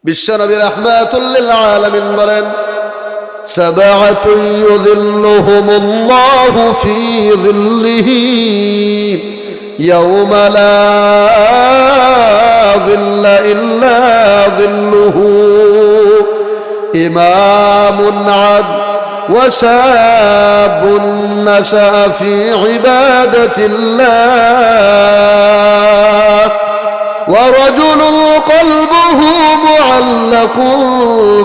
বিশ্বনবী রাহমাতুল লিল আলামিন বলেন, সাবআতুন ইউযিল্লুহুমুল্লাহু ফী যিল্লিহি ইয়াওমা লা যিল্লা ইল্লা যিল্লুহু ইমামুন আদ ওয়া শাবুন নাশাআ ফী ইবাদাতিল্লাহ ورجل قلبه معلق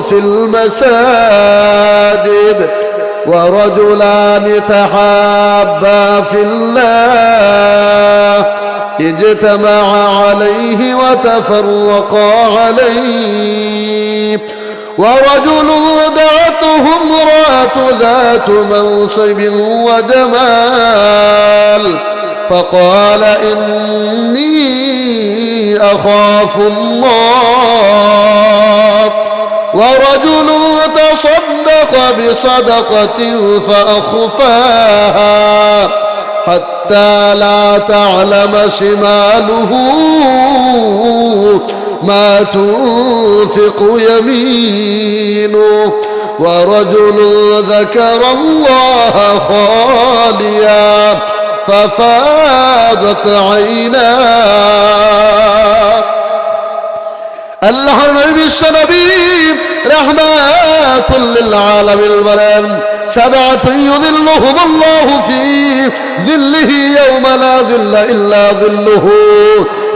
في المساجد ورجلان تحابا في الله اجتمعا عليه وتفرقا عليه ورجل دعته امرأة ذات منصب وجمال فقال إني أخاف الله ورجل تصدق بصدقة فأخفاها حتى لا تعلم شماله ما تنفق يمينه ورجل ذكر الله خاليا ففاضت عيناه আল্লাহর নবী বিশ্বনবী রাহমাতুল লিল আলামিন বলেন, সাবআতুন ইউযিল্লুহুমুল্লাহু ফী যিল্লিহি ইয়াওমা লা যিল্লা ইল্লা যিল্লুহু,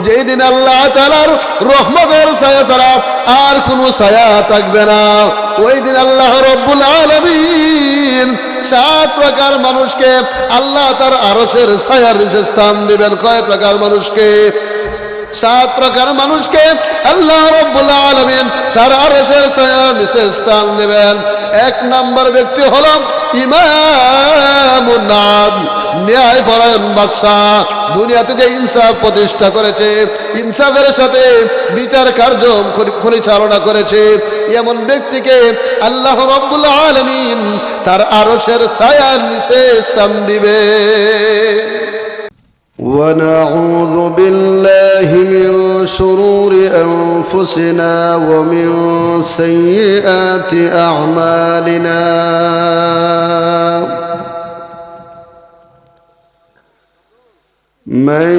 যেদিন আল্লাহ তাআলার রহমতের ছায়া ছাড়া আর কোনো ছায়া থাকবে না, ওই দিন আল্লাহ রাব্বুল আলামিন 7 প্রকার মানুষকে আল্লাহ তার আরশের ছায়ার নিচে স্থান দিবেন। কয় প্রকার মানুষকে? 7 প্রকার মানুষকে আল্লাহ রাব্বুল আলামিন তার আরশের ছায়ার নিচে স্থান দিবেন। 1 নম্বর ব্যক্তি হল ইমামুন আদিল, ন্যায়পরায়ণ বাদশাহ। দুনিয়াতে যে ইনসাফ প্রতিষ্ঠা করেছে, ইনসাফের সাথে বিচার কার্য পরিচালনা করেছে, এমন ব্যক্তিকে আল্লাহ রাব্বুল আলামিন তার আরশের ছায়ার নিচে স্থান দিবে। ونعوذ بالله من شرور أنفسنا ومن سيئات أعمالنا من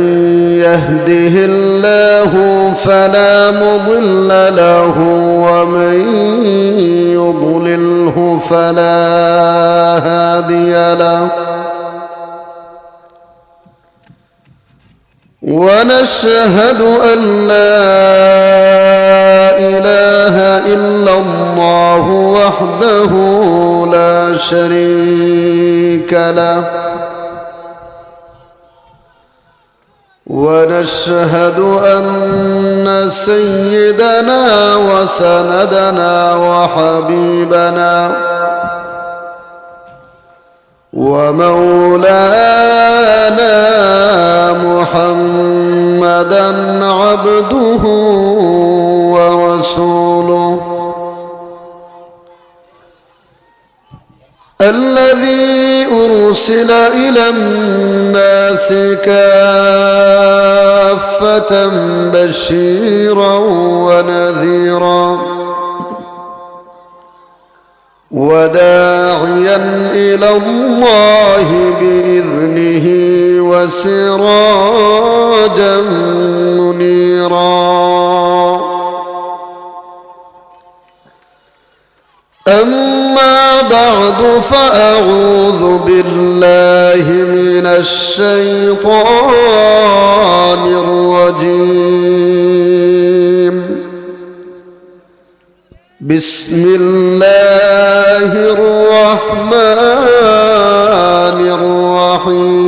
يهده الله فلا مضل له ومن يضلله فلا هادي له ونشهد أن لا إله إلا الله وحده لا شريك له ونشهد أن سيدنا وسندنا وحبيبنا ومولانا محمدا عبده ورسوله الذي أرسل إلى الناس كافة بشيرا ونذيرا وداعيا إلى الله بإذنه وسراجا منيرا أما بعد فأعوذ بالله من الشيطان الرجيم بسم الله الرحمن الرحيم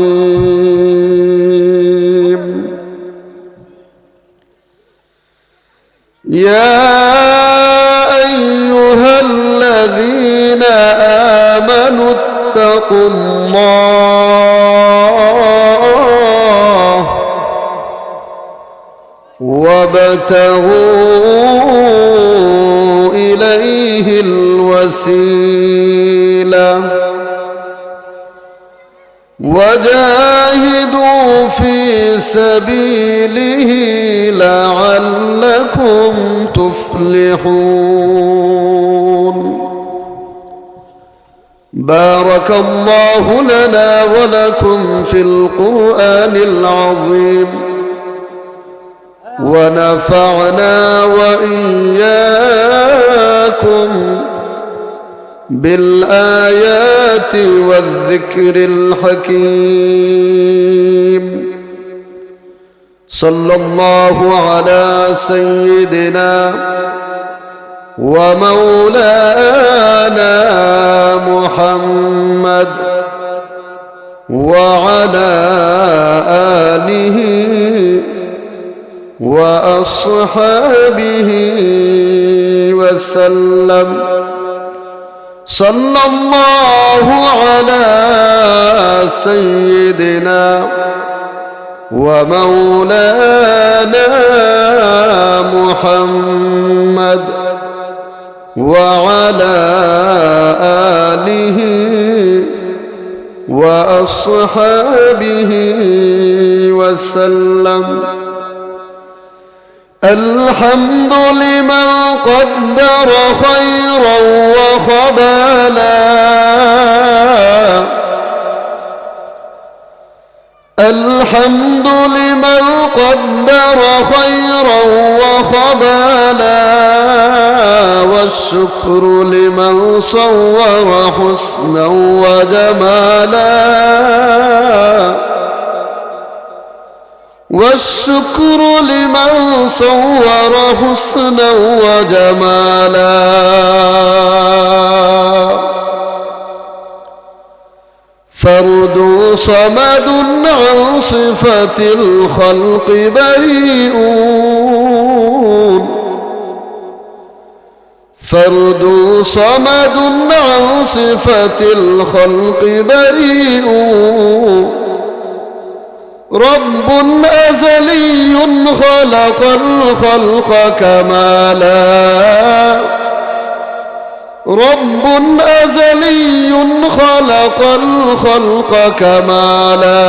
يا أيها الذين آمنوا اتقوا الله وابتغوا إليه الوسيلة وجاهدوا في سبيله لعلكم تفلحون تفلحون. بارك الله لنا ولكم في القرآن العظيم ونفعنا وإياكم بالآيات والذكر الحكيم. صلى الله على سيدنا ومولانا محمد وعلى آله وأصحابه وسلم. صلى الله على سيدنا ومولانا محمد وعلى آله وأصحابه وسلم. الحمد لمن قدر خيرا وخبالا. الحمد لمن قدر خيرا وخبالا. والشكر لمن صور حسنا وجمالا. والشكر لمن صور حسنا وجمالا. فرد صمد عن صفة الخلق بريئون. فرد صمد عن صفة الخلق بريئون. رب أزلي خلق الخلق كمالا. رب أزلي خلق الخلق كمالا.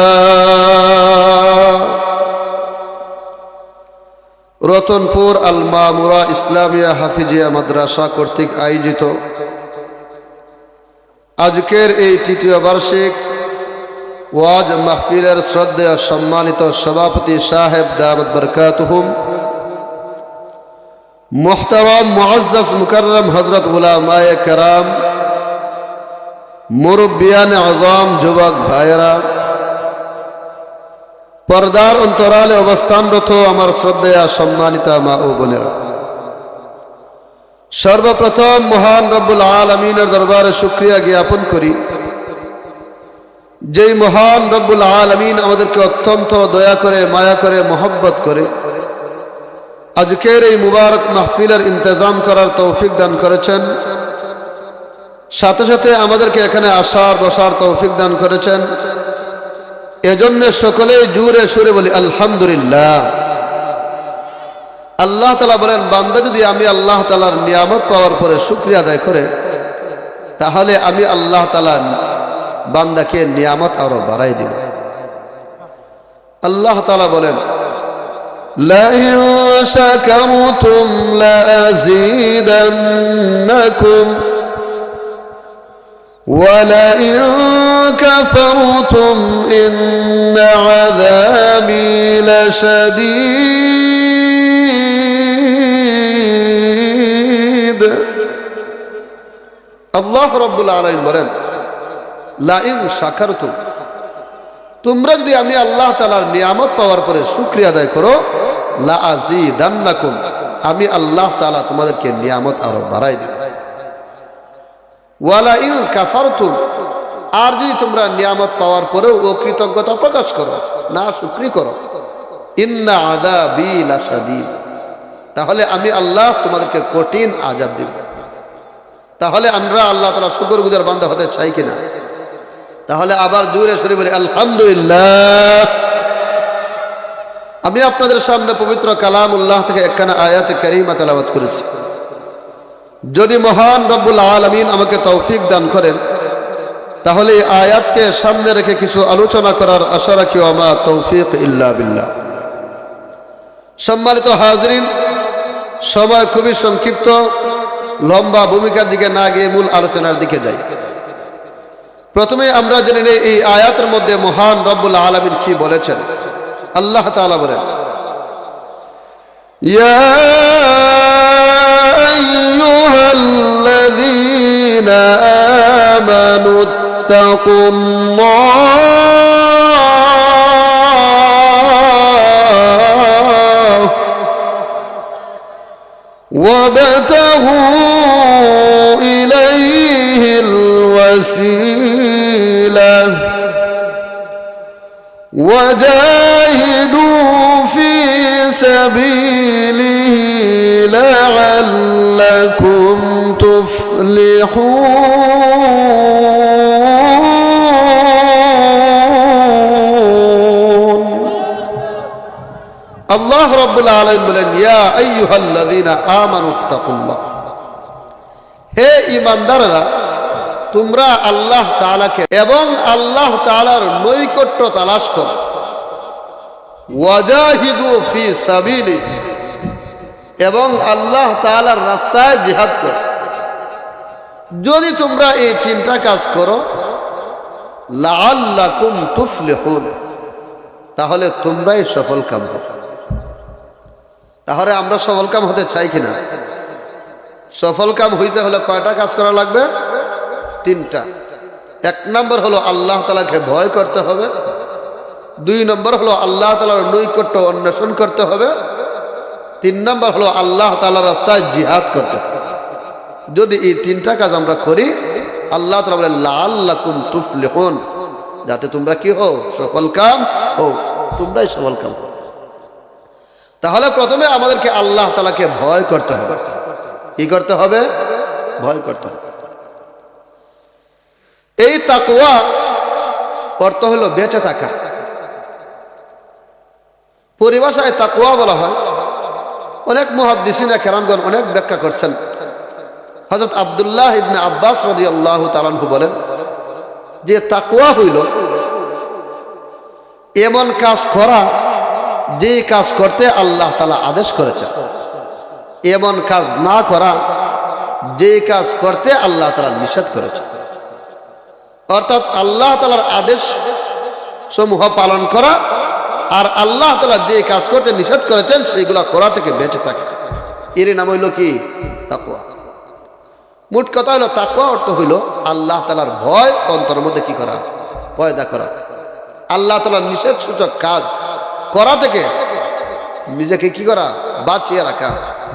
রতনপুর আল মামুরা ইসলামিয়া হাফিজিয়া মাদ্রাসা কর্তৃক আয়োজিত আজকের এই তৃতীয় বার্ষিক ওয়াজ মাহফিলের শ্রদ্ধেয় সম্মানিত সভাপতি সাহেব দামত বরকাতুহুম, মুহতারাম মুআজ্জাজ মুকাররম হযরত উলামায়ে কেরাম, মুরব্বিয়ান আযম, যুবক ভাইয়েরা, পর্দার অন্তরালে অবস্থানরত আমার শ্রদ্ধেয় সম্মানিত মা ও বোনেরা, সর্বপ্রথম মহান রব্বুল আলামিনের দরবারে শুকরিয়া জ্ঞাপন করি যেই মহান রব্বুল আলামিন আমাদেরকে অত্যন্ত দয়া করে, মায়া করে, মহব্বত করে আজকের এই মুবারক মাহফিলের ইন্তজাম করার তৌফিক দান করেছেন। সাথে সাথে আমাদেরকে এখানে আসার বসার তৌফিক দান করেছেন। এজন্য সকলেই জোরে সুরে বলি আলহামদুলিল্লাহ। আল্লাহ তাআলা বলেন, বান্দা যদি আমি আল্লাহ তাআলার নিয়ামত পাওয়ার পরে শুকরিয়া আদায় করে, তাহলে আমি আল্লাহ তাআলা বান্দাকে নিয়ামত আরো বাড়াই দিব। আল্লাহ তাআলা বলেন, লাইন শাকারতুম লাযীদান্নাকুম ওয়া লাইন কাফারতুম ইন্না আযাবী লাশাদীদ। আল্লাহ রাব্বুল আলামিন বলেন, লাইন শাকারতুম, তোমরা যদি আমি আল্লাহ তাআলার নিয়ামত পাওয়ার পরে শুকরিয়া আদায় করো, লাযীদান্নাকুম, আমি আল্লাহ তাআলা তোমাদেরকে নিয়ামত আরো বাড়াই দেব। ওয়া লাইন কাফারতুম, আর যদি তোমরা নিয়ামত পাওয়ার পরেও অকৃতজ্ঞতা প্রকাশ করো, না শুকরি করো, ইন্না আযাবী লাশাদীদ, তাহলে আমি আল্লাহ তোমাদেরকে কঠিন আযাব দেব। তাহলে আমরা আল্লাহ তাআলা শুকরগুজার বান্দা হতে চাই কিনা? তাহলে আবার জোরে সরে বলি আলহামদুলিল্লাহ। আমি আপনাদের সামনে পবিত্র কালামুল্লাহ থেকে একখানা আয়াতে কারিমা তেলাওয়াত করেছি। যদি মহান রব্বুল আলামিন আমাকে তৌফিক দান করেন, তাহলে এই আয়াতকে সামনে রেখে কিছু আলোচনা করার আশা রাখি। ওয়া মা তৌফিক ইল্লা বিল্লাহ। সম্মানিত হাজরিন, সময় খুবই সংক্ষিপ্ত, লম্বা ভূমিকার দিকে না গিয়ে মূল আলোচনার দিকে যাই। প্রথমে আমরা জেনে নেই এই আয়াতের মধ্যে মহান রব্বুল আলামিন কি বলেছেন। আল্লাহ তাআলা বলেন, ইয়া আইয়ুহাল্লাযীনা আমানু ইত্তাকুল্লাহ وابتغوا إليه الوسيلة وجاهدوا في سبيله لعلكم تفلحون আল্লাহ রাব্বুল আলামিন বলেন, ইয়া আইয়ুহাল্লাযীনা আমানু ইত্তাকুল্লাহ, হে ঈমানদাররা, তোমরা আল্লাহ তাআলাকে এবং আল্লাহ তাআলার নৈকট্য তালাশ করো। ওয়াজাহিদু ফি সাবিলি, এবং আল্লাহ তাআলার রাস্তায় জিহাদ করো। যদি তোমরা এই তিনটা কাজ করো, লাআল্লাকুম তুফলিহুন, তাহলে তোমরাই সফল কাম হবে। তাহলে আমরা সফল কাম হতে চাই কিনা? সফল কাম হইতে হলে কয়টা কাজ করা লাগবে? তিনটা। এক নম্বর হলো আল্লাহ তাআলাকে ভয় করতে হবে, দুই নম্বর হলো আল্লাহ তাআলার নৈকট্য অন্বেষণ করতে হবে, তিন নম্বর হলো আল্লাহ তাআলার রাস্তায় জিহাদ করতে হবে। যদি এই তিনটা কাজ আমরা করি, আল্লাহ তাআলা বলেন লাআল্লাকুম তুফলিহুন, যাতে তোমরা কি হও? সফল কাম হও, তোমরাই সফল কাম। তাহলে প্রথমে আমাদেরকে আল্লাহ তাআলাকে ভয় করতে হবে। কি করতে হবে? ভয় করতে হবে। এই তাকওয়া অর্থ হলো বেঁচে থাকা। পরিভাষায় তাকওয়া বলা হয়। অনেক মুহাদ্দিসিন কেরামগণ অনেক ব্যাখ্যা করছেন। হযরত আব্দুল্লাহ ইবনে আব্বাস রাদিয়াল্লাহু তাআলা আনহু বলেন যে তাকওয়া হইল এমন কাজ করা যে কাজ করতে আল্লাহ তাআলা আদেশ করেছেন, এমন কাজ না করা যে কাজ করতে আল্লাহ তাআলা নিষেধ করেছেন। অর্থাৎ আল্লাহ তাআলার আদেশ সমূহ পালন করা আর আল্লাহ তাআলা যে কাজ করতে নিষেধ করেছেন সেইগুলা করা থেকে বেঁচে থাকা, এর নাম হইল কি? তাকওয়া। মোট কথা হলো তাকওয়া অর্থ হইল আল্লাহ তাআলার ভয় অন্তরের মধ্যে কি করা? পয়দা করা। আল্লাহ তাআলার নিষেধ সূচক কাজ করা থেকে নিজেকে কি করা? বাঁচিয়ে রাখা,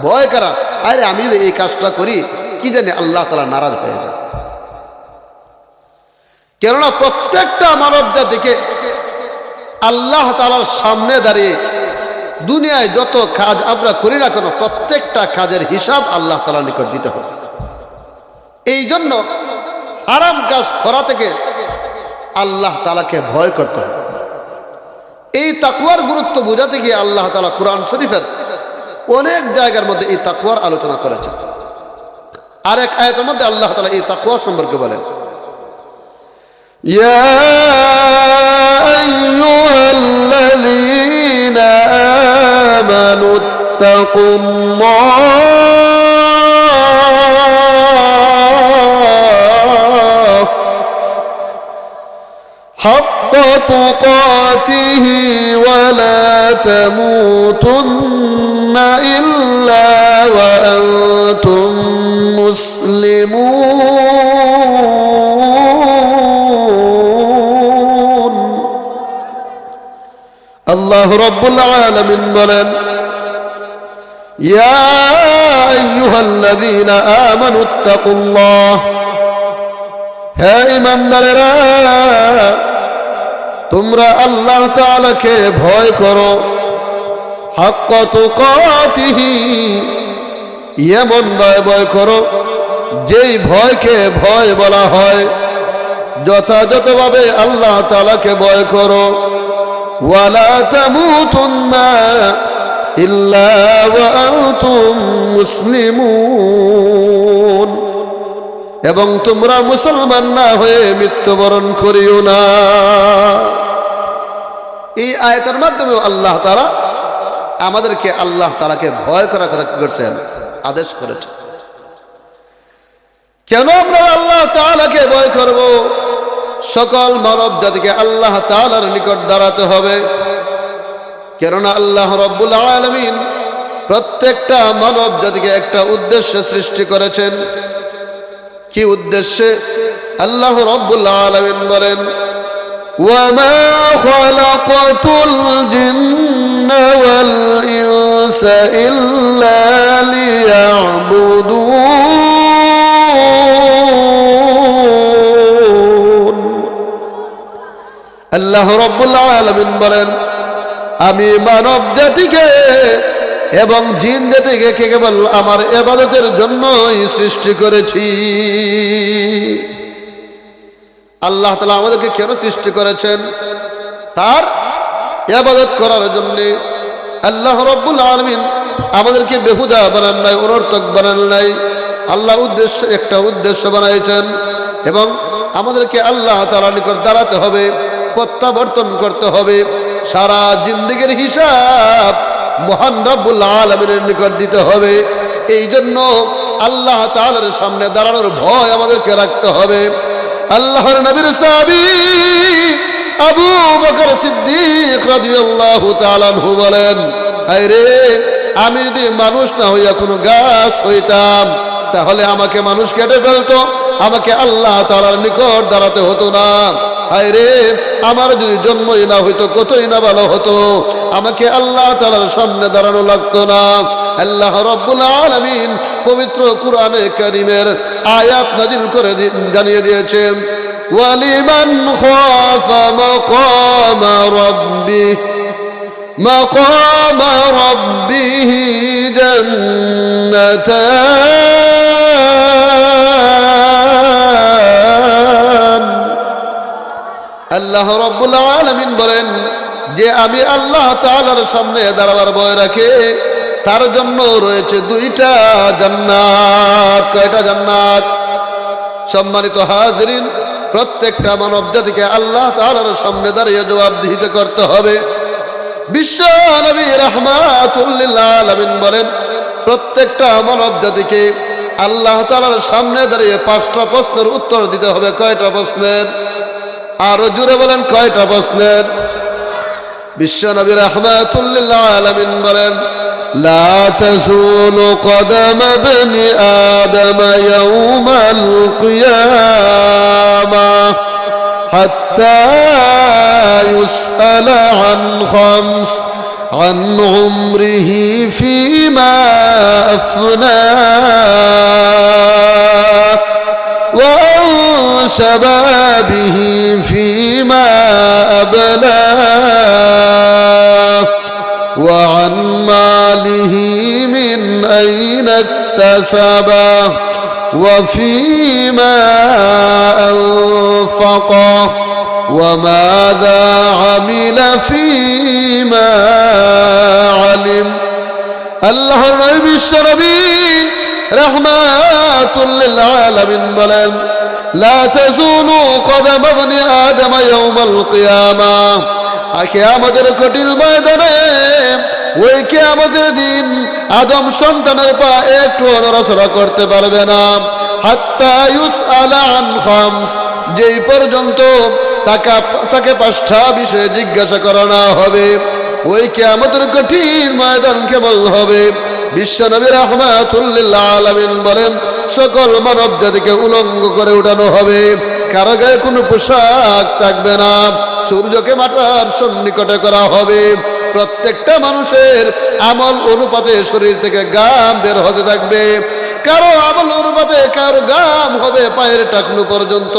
ভয় করা। আরে আমি যদি এই কাজটা করি, কি জানি আল্লাহ তাআলা নারাজ হয়ে যায়। কেননা প্রত্যেকটা মানব জাতিকে আল্লাহ তাআলার সামনে দাঁড়িয়ে দুনিয়ায় যত কাজ আমরা করি না কেন, প্রত্যেকটা কাজের হিসাব আল্লাহ তাআলার নিকট দিতে হবে। এই জন্য হারাম কাজ করা থেকে আল্লাহ তাআলাকে ভয় করতে হবে। এই তাকওয়ার গুরুত্ব বোঝাতে গিয়ে আল্লাহ তাআলা কুরআন শরীফের অনেক জায়গার মধ্যে এই তাকওয়ার আলোচনা করেছেন। আরেক আয়াতের মধ্যে আল্লাহ তাআলা এই তাকওয়া সম্পর্কে বলেন, ইয়া আইয়ুহাল্লাযীনা আমানু ইত্তাকুল্লাহ হাক্কা তুকাতিহি ওয়া লা তামুতুন্না ইল্লা ওয়া আনতুম মুসলিমুন। আল্লাহ রাব্বুল আলামিন বলেন, ইয়া আইয়ুহাল্লাযীনা আমানু ইত্তাকুল্লাহ, হে ঈমানদারেরা, তোমরা আল্লাহ তাআলাকে ভয় করো। হাক্কা তুকাতিহি, এমন ভয় করো যেই ভয়কে ভয় বলা হয়, যথাযথভাবে আল্লাহ তাআলাকে ভয় করো। ওয়ালা তামুতুন্না ইল্লা ওয়া আনতুম মুসলিমুন, এবং তোমরা মুসলমান না হয়ে মৃত্যুবরণ করিও না। এই আয়াতের মাধ্যমে আল্লাহ তাআলা আমাদেরকে আল্লাহ তাআলাকে ভয় করার কথা কি করছেন? আদেশ করেছেন। কেন আমরা আল্লাহ তাআলাকে ভয় করব? সকল মানব জাতিকে আল্লাহ তাআলার নিকট দাঁড়াতে হবে। কেননা আল্লাহ রাব্বুল আলামিন প্রত্যেকটা মানব জাতিকে একটা উদ্দেশ্যে সৃষ্টি করেছেন। কি উদ্দেশ্যে? আল্লাহ রাব্বুল আলামিন বলেন, ওয়ামা খালাকাতুল জিন্না ওয়াল ইনসা ইল্লা লিয়াবুদুন। আল্লাহ রাব্বুল আলামিন বলেন, আমি মানব জাতিকে এবং জিন জাতিকে কেবল আমার ইবাদতের জন্যই সৃষ্টি করেছি। আল্লাহ তাআলা আমাদেরকে কেন সৃষ্টি করেছেন? তার ইবাদত করার জন্য। আল্লাহ রাব্বুল আলামিন আমাদেরকে বেহুদা বানান নাই, অনর্থক বানান নাই। আল্লাহ একটা উদ্দেশ্য বানাইছেন এবং আমাদেরকে আল্লাহ তাআলার নিকট দাঁড়াতে হবে, প্রত্যাবর্তন করতে হবে। সারা জিন্দেগীর হিসাব মহান রব্বুল আলামিনের নিকট দিতে হবে। এই জন্য আল্লাহ তাআলার সামনে দাঁড়ানোর ভয় আমাদেরকে রাখতে হবে। আল্লাহর নবীর সাহাবী আবু বকর সিদ্দিক রাদিয়াল্লাহু তাআলা আনহু বলেন, আরে আমি যদি মানুষ না হইয়া কোনো গাছ হইতাম তাহলে আমাকে মানুষ কেটে ফেলতো, আমাকে আল্লাহ তাআলার নিকট দাঁড়াতে হতো না। আরে আমার যদি জন্মই না হইতো কতই না ভালো হতো, আমাকে আল্লাহ তাআলার সামনে দাঁড়ানো লাগতো না। আল্লাহ রাব্বুল আলামিন পবিত্র কুরআনে কারীমের আয়াত নাযিল করে জানিয়ে দিয়েছেন, ওয়ালিমান খাফা মাকামা রাব্বিহি জান্নাতান। আল্লাহ রাব্বুল আলামিন বলেন যে আমি আল্লাহ তাআলার সামনে দাঁড়াবার ভয় রাখে তার জন্য রয়েছে দুইটা জান্নাত। কয়টা জান্নাত? সম্মানিত হাজিরিন, প্রত্যেকটা মানব জাতিকে আল্লাহ তাআলার সামনে দাঁড়িয়ে জবাবদিহিতে করতে হবে। বিশ্ব নবী রাহমাতুল লিল আলামিন বলেন, প্রত্যেকটা মানব জাতিকে আল্লাহ তাআলার সামনে দাঁড়িয়ে 5টা প্রশ্নের উত্তর দিতে হবে। কয়টা প্রশ্নের? আরো জোরে বলেন, কয়টা প্রশ্নের? বিশ্ব নবী রাহমাতুল লিল আলামিন বলেন, লা তাযুলু কদামা বনি আদম ইয়াওমাল কিয়ামাহ হাত্তা ইউসআলা আন খামস عن عمره فيما أفناه وعن شبابه فيما أبلاه وعن ماله من أين اكتسبه وفيما أنفقه وماذا عمل فيما علم. আল্লাহর নবী বিশ্ব নবী রাহমাতুল লিল আলামিন বলেন, লা তাযুলু কদাম ইবনি আদম ইয়াওমাল কিয়ামাহ। কিয়ামতের কঠিন ময়দানে, ওই কিয়ামতের দিন আদম সন্তানের পা একটু নড়াচড়া করতে পারবে না। হাত্তা ইউসআলা আন খামস, যেই পর্যন্ত তাকে 5টা বিষয়ে জিজ্ঞাসা করা না হবে। ওই কিয়ামতের কঠিন ময়দান কেমন হবে? বিশ্ব নবী রাহমাতুল লিল আলামিন বলেন, সকল মানব জাতিকে উলঙ্গ করে উঠানো হবে, কারো গায়ে কোনো পোশাক থাকবে না, সূর্যকে মাথার সন্নিকটে করা হবে। প্রত্যেকটা মানুষের আমল অনুপাতে শরীর থেকে ঘাম বের হতে থাকবে। কারো আমল অনুপাতে কারো ঘাম হবে পায়ের টাকনু পর্যন্ত,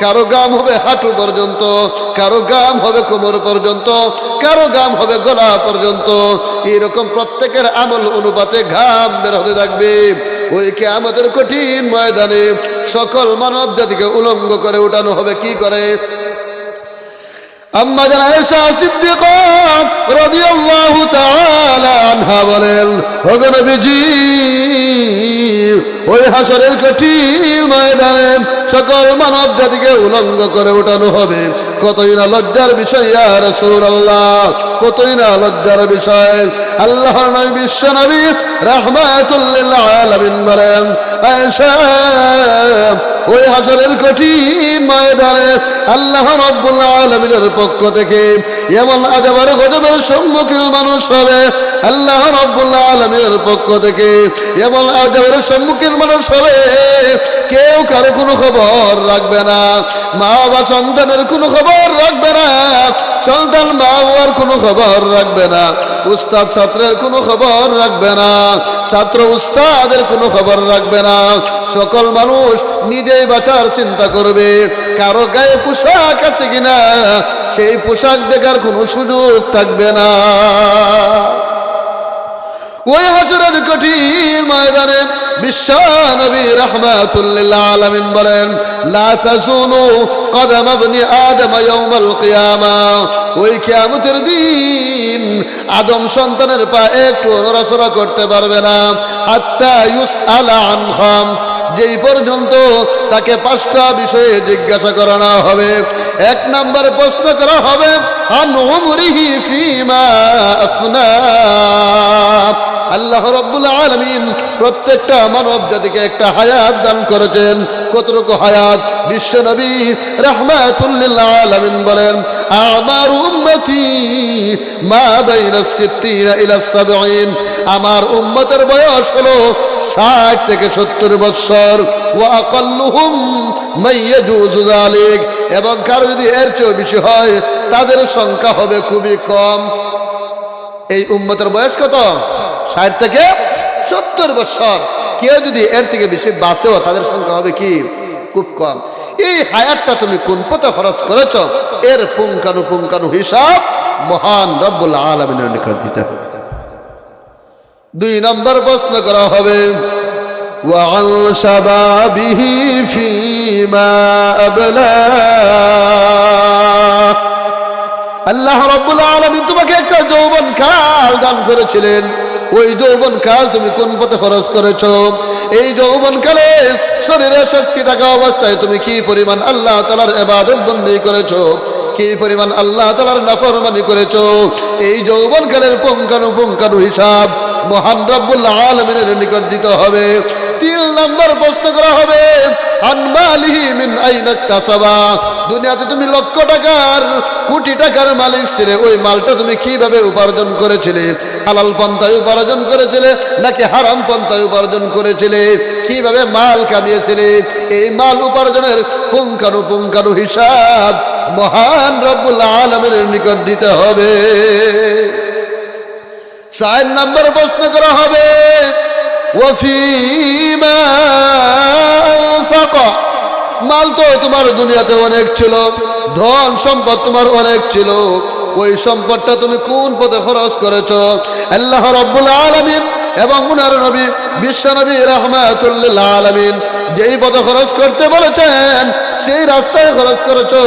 কারো ঘাম হবে হাঁটু পর্যন্ত, কারো ঘাম হবে কোমর পর্যন্ত, কারো ঘাম হবে গলা পর্যন্ত। এরকম প্রত্যেকের আমল অনুপাতে ঘাম বের হতে থাকবে। ওই কিয়ামতের কঠিন ময়দানে সকল মানব জাতিকে উলঙ্গ করে উঠানো হবে। কি করে? আম্মা জান আয়েশা সিদ্দিকা রাদিয়াল্লাহু তাআলা আনহা বলেন, ওগো নবীজি, ওই হাসরের কঠিন ময়দানে সকল মানব জাতিকে উলঙ্গ করে উঠানো হবে। কতই না লজ্জার বিষয় ইয়া রাসূলুল্লাহ, কতই না লজ্জার বিষয়। আল্লাহর নবী বিশ্ব নবী রাহমাতুল লিল আলামিন বলেন, আয়েশা ওই হাসরের কঠিন ময়দানে আল্লাহ রাব্বুল আলামিনের পক্ষ থেকে এমন আযাবের গজবের সম্মুখীন মানুষ হবে, আল্লাহ রাব্বুল আলামিনের পক্ষ থেকে এমন আযাবের সম্মুখীন মানুষ হবে, কেউ কারো কোনো খবর রাখবে না, মা বা সন্তানের কোনো খবর রাখবে না, সন্তান মা বাবার কোনো খবর রাখবে না, উস্তাদ ছাত্রের কোনো খবর রাখবে না, ছাত্র উস্তাদের কোনো খবর রাখবে না। সকল মানুষ নিজেই বাঁচার চিন্তা করবে, কারো গায়ে পোশাক আছে কিনা সেই পোশাক দেখার কোনো সুযোগ থাকবে না। ওই হাসরের কঠিন ময়দানে বিশ্ব নবী রাহমাতুল লিল আলামিন বলেন, লা তাজুলু কদম ইবনি আদম ইয়াউমাল কিয়ামা, ওই কিয়ামতের দিন আদম সন্তানের পা একটু নড়াচড়া করতে পারবে না, হাত্তা ইউসআলা আন খামস, যেই পর্যন্ত তাকে 5টা বিষয়ে জিজ্ঞাসা করানো হবে। 1 নম্বর প্রশ্ন করা হবে আন উমরিহি ফিমা আফনা। আল্লাহ রাব্বুল আলামিন প্রত্যেকটা মানব জাতিকে একটা হায়াত দান করেছেন, কতটুকু হায়াত? বিশ্ব নবী রাহমাতুল লিল আলামিন বলেন, আমার উম্মতি মা বাইনা 60 ইলা 70, আমার উম্মতের বয়স হলো 60 থেকে 70 বছর। ওয়া আকাল্লুহুম মান ইয়াজুজু যালিক, এবং কারো যদি এর চেয়ে বেশি হয় তাদের সংখ্যা হবে খুবই কম। এই উম্মতের বয়স কত? 60 থেকে 70 বছর। কেউ যদি এর থেকে বেশি বাঁচেও তাদের সংখ্যা হবে কি? খুব কম। এই হায়াতটা তুমি কোন পথে খরচ করেছ, এর পুঙ্খানুপুঙ্খানু হিসাব মহান রব্বুল আলামিনের নিকট দিতে হবে। 2 নম্বর প্রশ্ন করা হবে ওয়া আন শাবাবিহি ফিমা আবলা। আল্লাহ রাব্বুল আলামিন তোমাকে একটা যৌবন কাল দান করেছিলেন, ওই যৌবন কাল তুমি কোন পথে খরচ করেছো? এই যৌবন কালে শরীরে শক্তি থাকা অবস্থায় তুমি কি পরিমাণ আল্লাহ তাআলার ইবাদত বندী করেছো, কি পরিমাণ আল্লাহ তাআলার নাফরমানি করেছো? এই যৌবন কালের পুঙ্খানুপুঙ্খানু হিসাব মহান রব্বুল আলামিনের নিকট দিতে হবে। 3 নম্বর প্রশ্ন করা হবে আন মালিহি মিন আইনা কাসাবা। দুনিয়াতে তুমি লক্ষ টাকার, কোটি টাকার মালিক ছিলে, ওই মালটা তুমি কিভাবে উপার্জন করেছিলে? হালাল পন্থায় উপার্জন করেছিলে নাকি হারাম পন্থায় উপার্জন করেছিলে? কিভাবে মাল কামিয়েছিলে? এই মাল উপার্জনের পুঙ্খানুপুঙ্খানু হিসাব মহান রব্বুল আলামিনের নিকট দিতে হবে। 4 নম্বর প্রশ্ন করা হবে ওয়াফিমা আনফাকা। মাল তো তোমার দুনিয়াতে অনেক ছিল, ধন সম্পদ তোমার অনেক ছিল, ওই সম্পদটা তুমি কোন পথে খরচ করেছো? আল্লাহ রাব্বুল আলামিন এবং উনার নবী বিশ্ব নবী রাহমাতুল লিল আলামিন যেই পথে খরচ করতে বলেছেন সেই রাস্তায় খরচ করেছো,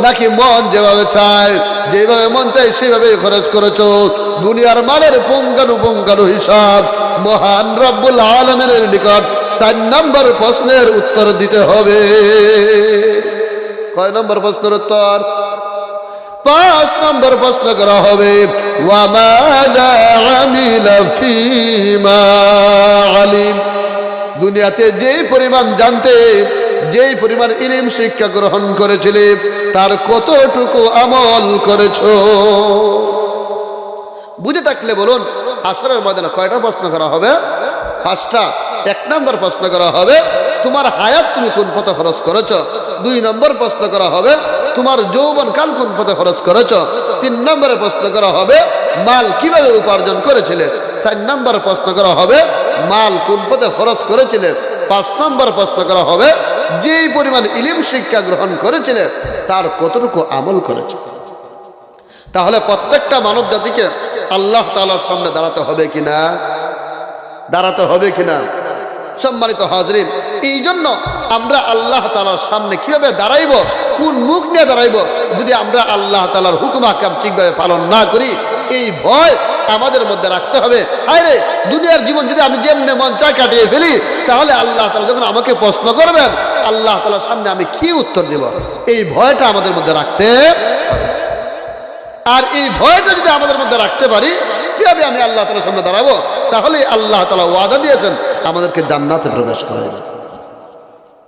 নাকি মন যেভাবে চায়, যেভাবে মন চায় সেভাবে খরচ করেছো? দুনিয়ার মালের পুঙ্খানুপুঙ্খানু হিসাব মহান রব্বুল আলামিনের নিকট 4 নম্বর প্রশ্নের উত্তর দিতে হবে। কয় নম্বর প্রশ্নের উত্তর? 5 নম্বর প্রশ্ন করা হবে ওয়া মাযা আমিলা ফীমা আলিম। দুনিয়াতে যেই পরিমাণ জানতে, যেই পরিমাণ ইলম শিক্ষা গ্রহণ করেছিলে তার কতটুকু আমল করেছো? বুঝে থাকলে বলুন হাসরের ময়দানে কয়টা প্রশ্ন করা হবে? 5টা। 1 নম্বর প্রশ্ন করা হবে তোমার হায়াত তুমি কোন পথে খরচ করেছো? 2 নম্বর প্রশ্ন করা হবে তোমার যৌবন কাল কোন পথে খরচ করেছো? 3 নম্বরে প্রশ্ন করা হবে মাল কিভাবে উপার্জন করেছিলে? 4 নম্বর প্রশ্ন করা হবে মাল কোন পথে খরচ করেছিলে? 5 নম্বর প্রশ্ন করা হবে যেই পরিমাণ ইলম শিক্ষা গ্রহণ করেছিলে তার কতটুকু আমল করেছে? তাহলে প্রত্যেকটা মানব জাতিকে আল্লাহ তাআলার সামনে দাঁড়াতে হবে কিনা? দাঁড়াতে হবে কিনা? সম্মানিত হাজরিন, এই জন্য আমরা আল্লাহ তাআলার সামনে কিভাবে দাঁড়াইব, কোন মুখ নিয়ে দাঁড়াইব, যদি আমরা আল্লাহ তাআলার হুকুম আহকাম ঠিকভাবে পালন না করি, এই ভয় আমাদের মধ্যে রাখতে হবে। আরে দুনিয়ার জীবন যদি আমি যেমনে মন চায় কাটিয়ে ফেলি, তাহলে আল্লাহ তাআলা যখন আমাকে প্রশ্ন করবেন, আল্লাহ তাআলার সামনে আমি কি উত্তর দেব? এই ভয়টা আমাদের মধ্যে রাখতে হবে। আর এই ভয়টা যদি আমাদের মধ্যে রাখতে পারি, কিভাবে আমি আল্লাহ তাআলার সামনে দাঁড়াবো? তাহলে আল্লাহ তাআলা ওয়াদা দিয়েছেন আমাদেরকে জান্নাতে প্রবেশ করাইবে।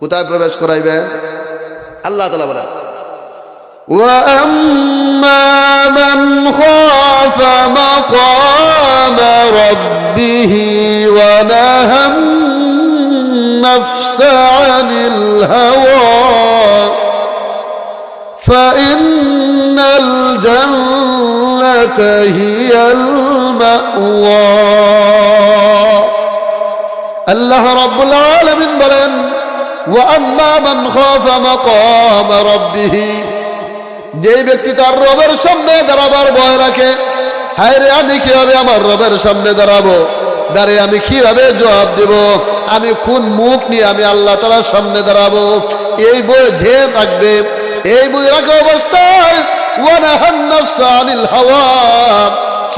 কোথায় প্রবেশ করাইবে? আল্লাহ তাআলা বলেন, وَأَمَّا مَنْ خَافَ مَقَامَ رَبِّهِ وَنَهَى النَّفْسَ عَنِ الْهَوَى فَإِنَّ الْجَنَّةَ هِيَ الْمَأْوَى। আল্লাহ রাব্বুল আলামিন বলেন, وَأَمَّا مَنْ خَافَ مَقَامَ رَبِّهِ, যে ব্যক্তি তার রবের সামনে দাঁড়াবার ভয় রাখে, হায় রে আমি কিভাবে আমার রবের সামনে দাঁড়াবো, দাঁড়িয়ে আমি কিভাবে জবাব দেব, আমি কোন মুখ নিয়ে আমি আল্লাহ তাআলার সামনে দাঁড়াবো, এই বই ধ্যান রাখবে। এই বই রাখা অবস্থায় ওয়ানাহান নাফসা আনিল হাওয়া,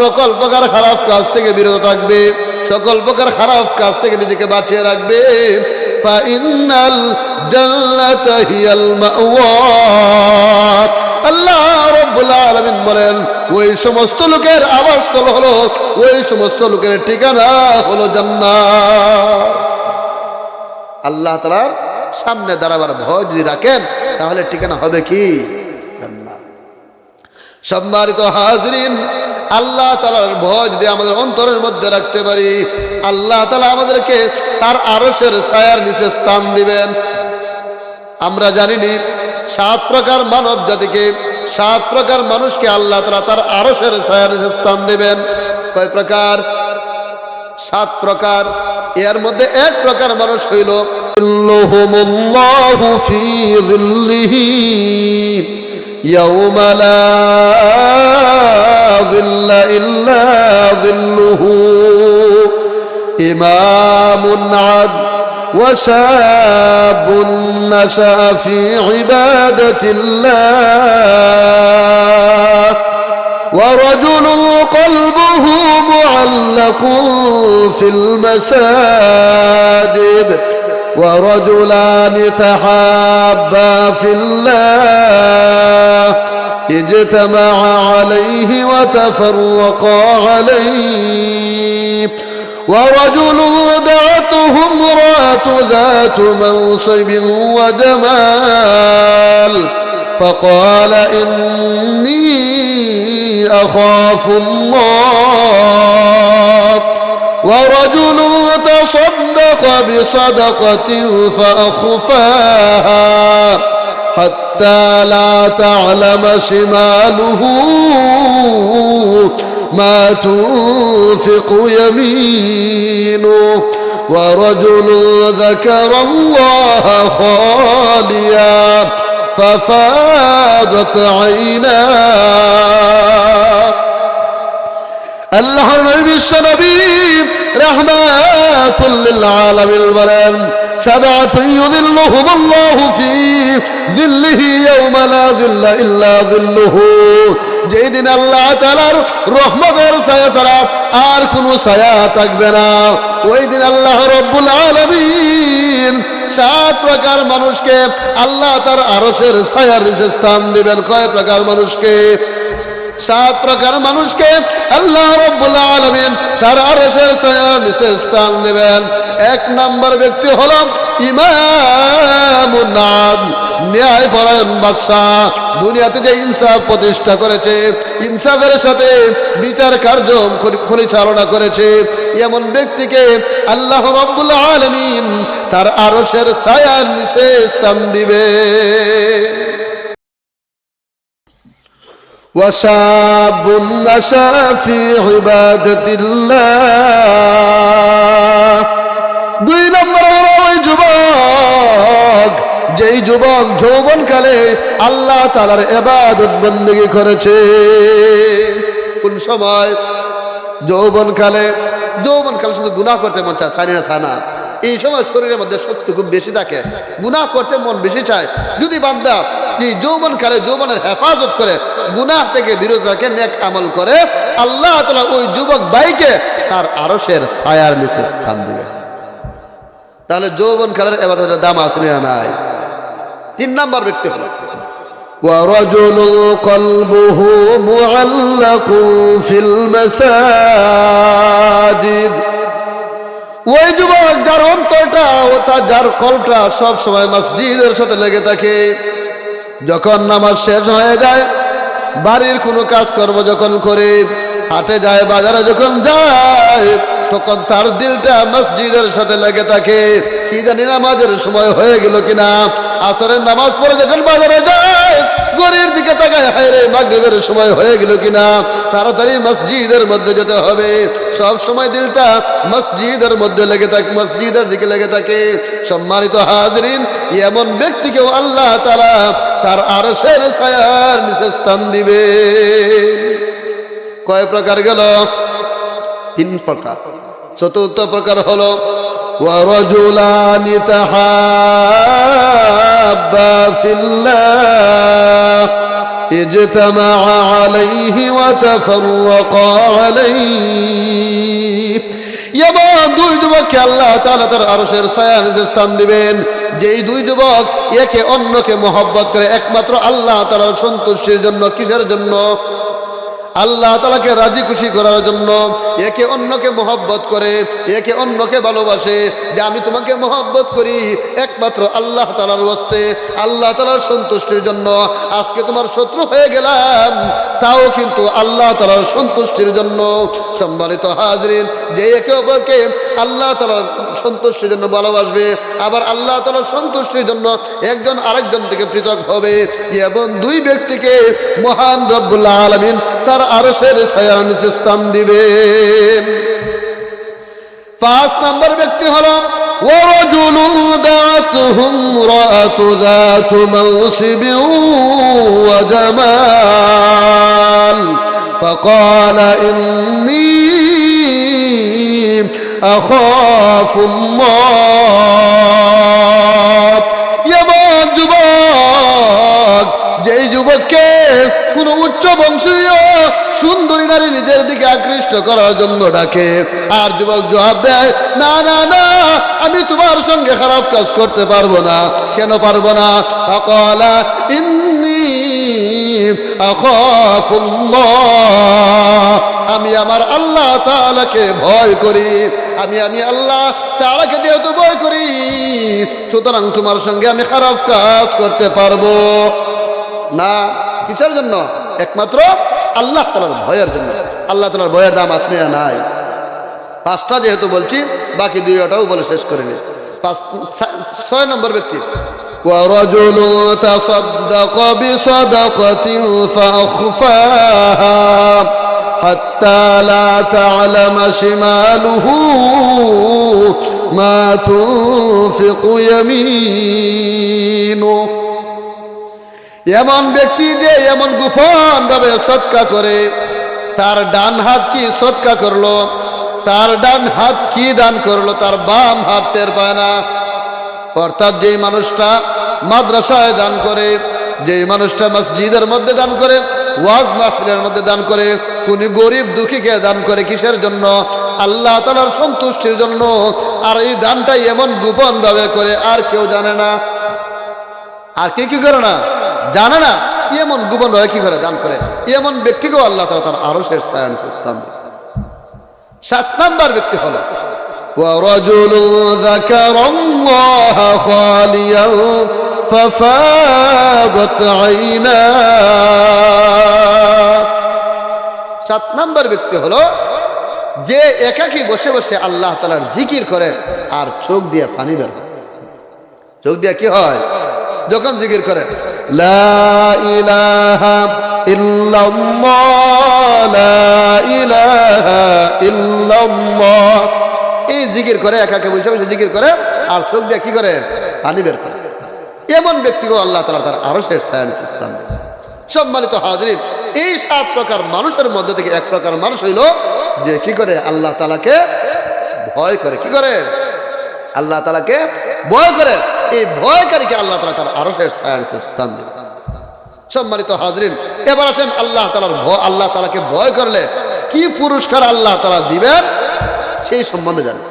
সকল প্রকার খারাপ কাজ থেকে বিরত থাকবে, সকল প্রকার খারাপ কাজ থেকে নিজেকে বাঁচিয়ে রাখবে। ফাইনাল জান্নাতা হিয়াল মাওয়া। আল্লাহ রাব্বুল আলামিন বলেন, ওই সমস্ত লোকের আবাসস্থল হলো, ওই সমস্ত লোকের ঠিকানা হলো জান্নাত। আল্লাহ তাআলার সামনে দাঁড়াবার ভয় যদি রাখেন, তাহলে ঠিকানা হবে কি? জান্নাত। সম্মানিত হাজরিন, আল্লাহ তাআলার ভয় যদি আমাদের অন্তরের মধ্যে রাখতে পারি, আল্লাহ তাআলা আমাদেরকে তার আরশের ছায়ার নিচে স্থান দিবেন। আমরা জানিনি 7 প্রকার মানব জাতিকে, 7 প্রকার মানুষকে আল্লাহ তাআলা তার আরশের ছায়ার নিচে স্থান দিবেন। কয় প্রকার? 7 প্রকার। এর মধ্যে 1 প্রকার মানুষ হইল ইল্লাহুমুল্লাহু ফি যিল্লিহি ইয়াওমা লা যিল্লা ইল্লা যিল্লুহু ইমামুন আদ وشاب نشأ في عبادة الله ورجل قلبه معلق في المساجد ورجلان تحابا في الله اجتمعا عليه وتفرقا عليه ورجل دعته امرأة ذات منصب وجمال فقال إني أخاف الله ورجل تصدق بصدقة فأخفاها حتى لا تعلم شماله ما تنفق يمينه ورجل ذكر الله خاليا ففاضت عيناه আল্লাহর নবী বিশ্বনবী রাহমাতুল লিল আলামিন বলেন, সাবআতু ইউযিল্লুহুমুল্লাহু ফি যিল্লিহি ইয়াওমা লা যিল্লা ইল্লা যিল্লুহু। যেই দিন আল্লাহ তাআলার রহমতের ছায়া ছাড়া আর কোনো ছায়া থাকবে না, ওই দিন আল্লাহ রাব্বুল আলামিন 7 প্রকার মানুষকে আল্লাহ তার আরশের ছায়ার নিচে স্থান দিবেন। কয় প্রকার মানুষকে? 7 প্রকার মানুষকে আল্লাহ রাব্বুল আলামিন তার আরশের ছায়ার নিচে স্থান দেবেন। 1 নম্বর ব্যক্তি হলো ইমামুন আদল, ন্যায়পরায়ণ বাদশাহ। দুনিয়াতে যে ইনসাফ প্রতিষ্ঠা করেছে, ইনসাফের সাথে বিচার কার্য পরিচালনা করেছে, এমন ব্যক্তিকে আল্লাহ রাব্বুল আলামিন তার আরশের ছায়ার নিচে স্থান দিবে। وشاب نشأ في عبادة الله। 2 নম্বর হলো ওই যুবক, যেই যুবক যৌবনকালে আল্লাহ তাআলার ইবাদত বندگی করেছে। কোন সময়? যৌবনকালে। যৌবনকালে শুধু গুনাহ করতে মন চায়, ছাড়ি না ছানা। এই সময় শরীরের মধ্যে শক্তি খুব বেশি থাকে, গুনাহ করতে মন বেশি চায়। যদি বান্দা যে যৌবনকালে যৌবনের হেফাজত করে, গুনাহ থেকে বিরত থাকে, নেক আমল করে, আল্লাহ তাআলা ওই যুবক ভাইকে তার আরশের ছায়ার নিচে স্থান দিবে। তাহলে যৌবনকালের ইবাদতের দাম আছে না নাই? 3 নাম্বার ব্যক্তি হলো ورجل قلبه معلق في المساجد। ওই যুবক যার অন্তরটা ও তার যার কলটা সব সময় মসজিদের সাথে লেগে থাকে, যখন নামাজ শেষ হয়ে যায়, বাড়ির কোনো কাজকর্ম যখন করে, হাটে যায়, বাজারে যখন যায়, তখন তার দিলটা মসজিদের সাথে লেগে থাকে। কি জানি নামাজের সময় হয়ে গেল কিনা, আসরের নামাজ পড়ে যখন বাজারে যায়, ঘড়ির দিকে তাকায়, হায় রে মাগরিবের সময় হয়ে গেল কিনা, তাড়াতাড়ি মসজিদের মধ্যে যেতে হবে। সব সময় দিলটা মসজিদের মধ্যে লেগে থাকে, মসজিদের দিকে লেগে থাকে। সম্মানিত হাজরিন, এমন ব্যক্তিকেও আল্লাহ তাআলা তার আরশের ছায়ার নিচে স্থান দিবে। কয় প্রকার গেল? 3 প্রকার। চতুর্থ প্রকার হলো ওয়ারাজুলানি তাহাব্বা ফিল্লাহ ইজতামাআ আলাইহি ওয়া তাফাররাকা আলাইহি। এমন 2 যুবককে আল্লাহ তাআলা তার আরশের ছায়ার নিচে স্থান দিবেন, যেই 2 যুবক একে অন্যকে মহব্বত করে একমাত্র আল্লাহ তাআলার সন্তুষ্টির জন্য। কিসের জন্য? আল্লাহ তাআলাকে রাজি খুশি করার জন্য একে অন্যকে মহব্বত করে, একে অন্যকে ভালোবাসে। যে আমি তোমাকে মহব্বত করি একমাত্র আল্লাহ তাআলার ওয়াস্তে, আল্লাহ তাআলার সন্তুষ্টির জন্য। আজকে তোমার শত্রু হয়ে গেলাম, তাও কিন্তু আল্লাহ তাআলার সন্তুষ্টির জন্য। সম্মানিত হাজরিন, যে একে অপরকে আল্লাহ তাআলার সন্তুষ্টির জন্য ভালোবাসবে, আবার আল্লাহ তাআলার সন্তুষ্টির জন্য একজন আরেকজন থেকে পৃথক হবে, এবং 2 ব্যক্তিকে মহান রব্বুল আলামিন তার আরশের ছায়ার নিচে স্থান দিবেন। 5 নম্বর ব্যক্তি হলো ওয়ারাজুলু দাআতুহু ইমরাআতু যাতু মানসিবিন ওয়া জামাল ফাকালা ইন্নী আখাফুল্লাহ। এমন যুবক, যেই যুবককে কোন উচ্চ বংশীয় সুন্দরী নারী নিজের দিকে আকৃষ্ট করার জন্য ডাকে, আর যুবক জবাব দেয়, না না না, আমি তোমার সঙ্গে খারাপ কাজ করতে পারবো না। কেন পারবো না? ফাকালা ইন্নী আখাফুল্লাহ, আমি আমার আল্লাহ তাআলাকে ভয় করি। আমি আল্লাহ তাআলাকে যেহেতু ভয় করি, সুতরাং তোমার সঙ্গে আমি খারাপ কাজ করতে পারবো না। কিসের জন্য? একমাত্র আল্লাহ তাআলার ভয়ের জন্য। আল্লাহ তাআলার ভয়ের দাম আছে না নাই? 5টা যেহেতু বলছি, বাকি 2টাও বলে শেষ করে নি। 6 নম্বর ব্যক্তি وَرَجُلٌ تَصَدَّقَ بِصَدَقَةٍ فَأَخْفَاهَا حَتَّى لَا تَعْلَمَ شِمَالُهُ مَا تُنْفِقُ يَمِينُهُ। এমন ব্যক্তি যে এমন গোপন ভাবে সদকা করে, তার ডান হাত কি সদকা করলো, তার ডান হাত কি দান করলো, তার বাম হাত টের পায় না। অর্থাৎ যেই মানুষটা মাদ্রাসায় দান করে, যেই মানুষটা মসজিদের মধ্যে দান করে, ওয়াজ মাহফিলের মধ্যে দান করে, কোন গরিব দুঃখীকে দান করে, কিসের জন্য? আল্লাহ তাআলার সন্তুষ্টির জন্য। আর এই দানটাই এমন গোপন ভাবে করে, আর কেউ জানে না। আর কে কি করে না জানে না, এমন গোপন ভাবে কি করে দান করে, এমন ব্যক্তিকেও আল্লাহ তাআলা তার আরশের ছায়ার নিচে স্থান দেন। 7 নম্বর ব্যক্তি হলো وَرَجُلٌ ذَكَرَ اللَّهَ خَالِيًا فَفَاضَتْ عَيْنَاهُ। 7 নম্বর ব্যক্তি হলো যে একাকী বসে বসে আল্লাহ তাআলার জিকির করে, আর চোখ দিয়ে পানি বের হয়। চোখ দিয়ে কি হয়? যখন জিকির করে, লা ইলাহা ইল্লাল্লাহ, লা ইলাহা ইল্লাল্লাহ, এই জিকির করে, একাকে বসে বসে জিকির করে, আর চোখ দিয়ে কি করে? পানি বের করে। এমন ব্যক্তিকেও আল্লাহ তাআলা তার আরশের ছায়ার নিচে স্থান দেন। সম্মানিত হাজরিন, এই 7 প্রকার মানুষের মধ্যে থেকে 1 প্রকার মানুষ হইল যে কি করে? আল্লাহ তাআলাকে ভয় করে। কি করে? আল্লাহ তাআলাকে ভয় করে। এই ভয়কারীকে আল্লাহ তাআলা তার আরশের ছায়ার নিচে স্থান দেন। সম্মানিত হাজরিন, এবার আসেন আল্লাহ তাআলাকে ভয় করলে কি পুরস্কার আল্লাহ তাআলা দিবেন সেই সম্বন্ধে জানেন।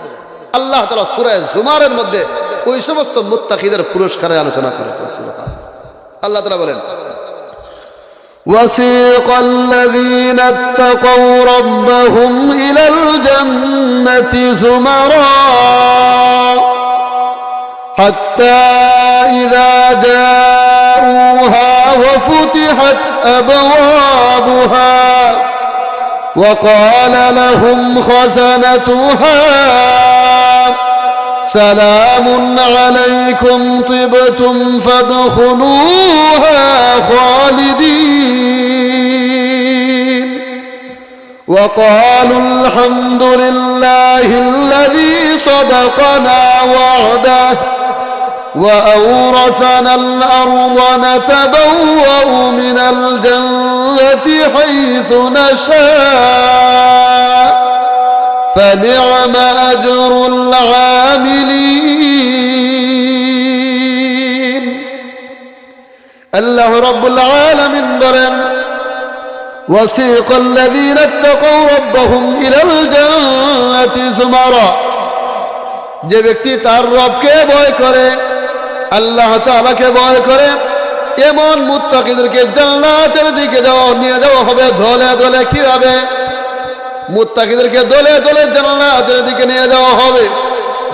আল্লাহ তাআলা সূরা জুমারের মধ্যে ওই সমস্ত মুত্তাকিদের পুরস্কারের আলোচনা করেছেন। আল্লাহ তাআলা বলেন, وسيق الذين اتقوا ربهم إلى الجنة زمرا حتى إذا جاءوها وفتحت أبوابها وقال لهم خزنتها سلام عليكم طبتم فادخلوها خالدين وقالوا الحمد لله الذي صدقنا وعده وأورثنا الأرض نتبوأ من الجنة حيث نشاء فنعم أجر العاملين الله رب العالمين বলেন وسيق الذين اتقوا ربهم إلى الجنة زمرا যে ব্যক্তি তার রবকে ভয় করে, আল্লাহ তাআলাকে ভয় করে, এমন মুত্তাকিদেরকে জান্নাতের দিকে নিয়ে যাওয়া হবে দলে দলে। কিভাবে? মুত্তাকিদেরকে দলে দলে জান্নাতের দিকে নিয়ে যাওয়া হবে।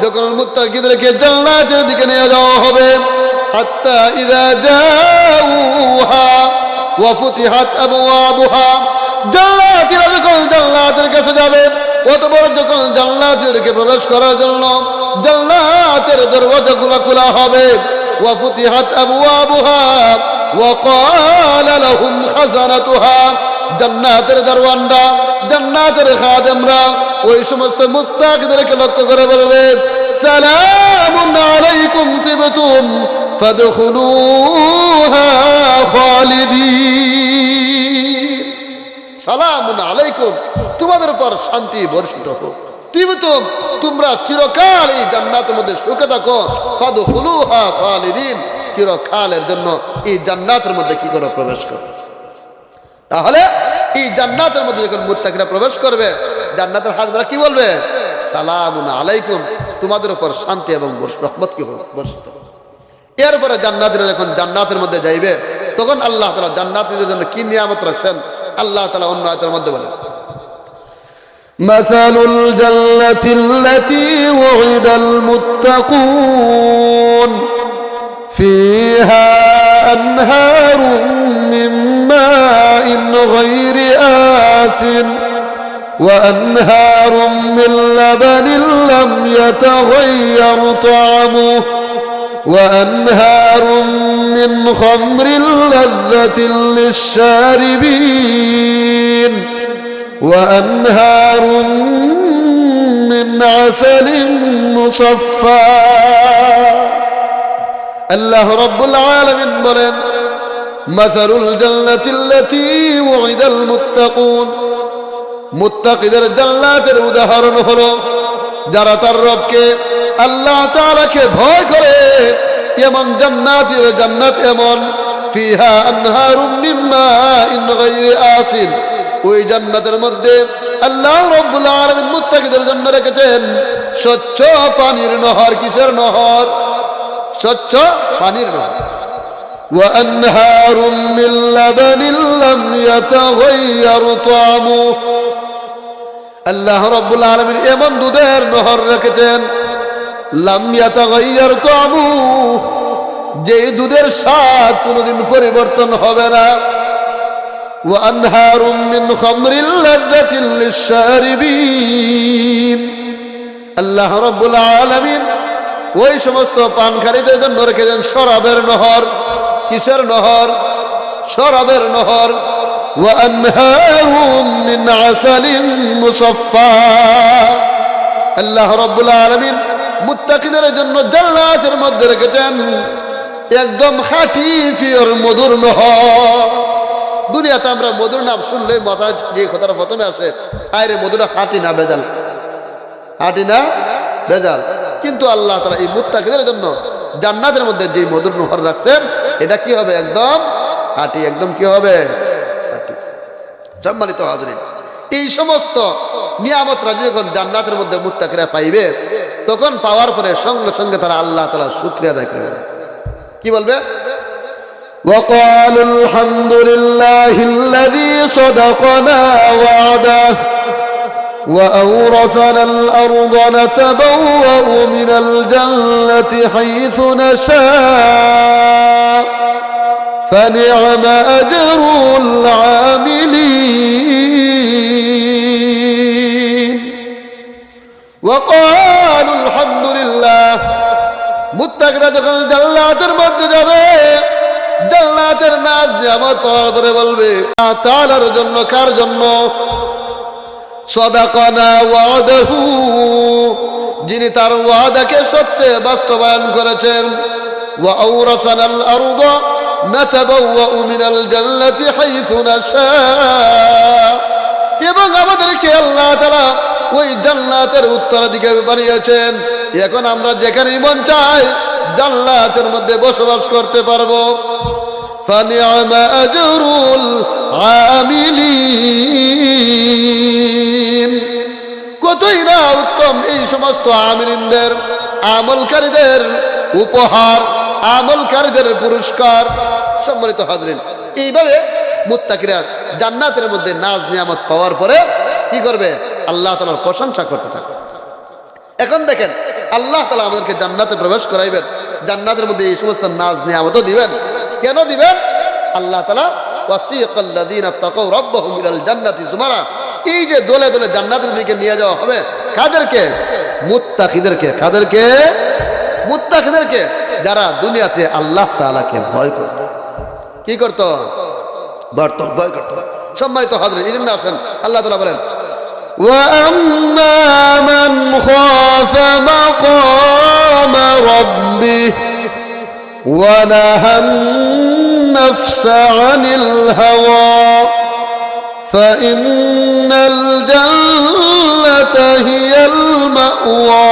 যখন মুত্তাকিদেরকে জান্নাতের দিকে নিয়ে যাওয়া হবে, হাত্তা ইযা জাউহা ওয়া ফুতিহাত আবওয়াবুহা, জান্নাতীরা যখন জান্নাতের কাছে যাবে, অতঃপর যখন জান্নাতেরকে প্রবেশ করার জন্য জান্নাতের দরওয়াজাগুলো খোলা হবে, ওয়া ফুতিহাত আবওয়াবুহা ওয়া ক্বালা লাহুম খাজানাতুহা, জান্নাতের দরওয়ানরা, জান্নাতের খাদেমরা ওই সমস্ত মুত্তাকিদেরকে লক্ষ্য করে বলবে, সালামুন আলাইকুম তিবতুম ফাদখুলুহা খালিদিন। সালামুন আলাইকুম, তোমাদের উপর শান্তি বর্ষিত হোক। তিবতুম, তোমরা চিরকাল এই জান্নাতের মধ্যে সুখে থাকো। ফাদখুলুহা খালিদিন, চিরকালের জন্য এই জান্নাতের মধ্যে কি করে প্রবেশ করো। তাহলে এই জান্নাতের মধ্যে যখন মুত্তাকিরা প্রবেশ করবে, জান্নাতের হাজরা কি বলবে? সালামুন আলাইকুম, তোমাদের উপর শান্তি এবং রহমত কি বর্ষিত। এরপরে জান্নাতীরা যখন জান্নাতের মধ্যে যাইবে, তখন আল্লাহ তাআলা জান্নাতীদের জন্য কি নিয়ামত রাখছেন আল্লাহ তাআলা অন্য আয়াতের মধ্যে বলেন, مثل الجنة التي وعد المتقون فيها أنهار من ماء غير آسن وأنهار من لبن لم يتغير طعمه وأنهار من خمر لذة للشاربين وأنهار من عسل مصفى الله رب العالمين বলেন, مثل الجنة التي وعد المتقون, মুত্তাকিদের জান্নাতের উদাহরণ হলো যারা তার রবকে আল্লাহ তাআলাকে ভয় করে, এমন জান্নাতের জান্নাত এমন, ফিহা আনহারুম মিন মাইন গায়রি আসিন, ওই জান্নাতের মধ্যে আল্লাহ রাব্বুল আলামিন মুত্তাকিদের জন্য রেখেছেন স্বচ্ছ পানির নহর। কিসের নহর? স্বচ্ছ পানির নহর। ওয়া আনহারুম মিন লাবানিন লাম ইয়াতাগায়্যার তা'মুহু, আল্লাহ রাব্বুল আলামিন এমন দুধের নহর রেখেছেন, লাম ইয়াতাগায়্যার তা'মুহু, যে দুধের স্বাদ কোনোদিন পরিবর্তন হবে না। ওয়া আনহারুম মিন খামরিল লাযযাতিল লিশ-শারিবিন, আল্লাহ রাব্বুল আলামিন ওই সমস্ত পানকারীদের জন্য রেখেছেন শরাবের নহর। কিসের নহর? শরাবের নহর। ওয়া আনহারুম মিন আসালিন মুসাফফা, আল্লাহ রাব্বুল আলামিন মুত্তাকিদের জন্য জান্নাতের মধ্যে রেখেছেন একদম খাঁটি পিওর মধুর নহর। দুনিয়াতে আমরা মধুর নাম শুনলে মাথায় যে কথাটা প্রথমে আসে, আরে মধুরা খাঁটি না ভেজাল, খাঁটি না ভেজাল। কিন্তু আল্লাহ তাআলা এই মুত্তাকিদের জন্য জান্নাতের মধ্যে যে মধুর নহর রাখছেন, এটা কি হবে? একদম খাঁটি একদম কি হবে? খাঁটি। সম্মানিত হাজরিন, এই সমস্ত নিয়ামতরা যখন জান্নাতের মধ্যে মুত্তাকিরা পাইবে, তখন পাওয়ার পরে সঙ্গে সঙ্গে তারা আল্লাহ তাআলার শুকরিয়া আদায় করবে। কি বলবে? وقالوا الحمد لله الذي صدقنا وعده وأورثنا الأرض نتبوأ من الجنة حيث نشاء فنعم أجر العاملين وقالوا الحمد لله মুত্তাকিরা যখন জান্নাতের মধ্যে যাবে, জান্নাতের নাজ নিয়ামত পাওয়ার পরে বলবে আল্লাহ তাআলার জন্য। কার জন্য? সাদাকানা ওয়াদাহু, যিনি তার ওয়াদাকে সত্যে বাস্তবায়ন করেছেন। ওয়া আওরাসানাল আরদা নাতাবাওয়াউ মিনাল জান্নাতি হাইথু নাশা, এবং আমাদেরকে আল্লাহ তাআলা ওই জান্নাতের উত্তরাধিকারী বানিয়েছেন। এখন আমরা যেখানেই মন চাই জান্নাতের মধ্যে বসবাস করতে পারবো। ফানিআমা আজরুল আমিলিন, কতই না উত্তম এই সমস্ত আমিলিনদের, আমলকারীদের উপহার, আমলকারীদের পুরস্কার। সম্মানিত হাজরিন, এইভাবে মুত্তাকিরা জান্নাতের মধ্যে নাজ নিয়ামত পাওয়ার পরে কি করবে? আল্লাহ তাআলার প্রশংসা করতে থাকবে। এখন দেখেন, আল্লাহ তাআলা আমাদেরকে জান্নাতে প্রবেশ করাইবেন, জান্নাতের মধ্যে এই সমস্ত নাজ নিয়ামতও দিবেন। কেন দিবেন? আল্লাহ তাআলা ওয়াসিকাল্লাযীনা তাকাউ রাব্বাহুম ইলাল জান্নাতি যুমারা, এই যে দলে দলে জান্নাতের দিকে নিয়ে যাওয়া হবে, কাদেরকে? মুত্তাকিদেরকে। কাদেরকে? মুত্তাকিদেরকে, যারা দুনিয়াতে আল্লাহ তাআলাকে ভয় করত। কি করত? ভয় করত। সম্মানিত হাজরিন, এই জন্য আসেন আল্লাহ তাআলা বলেন وأما من خاف مقام ربه ونهى النفس عن الهوى فإن الجنة هي المأوى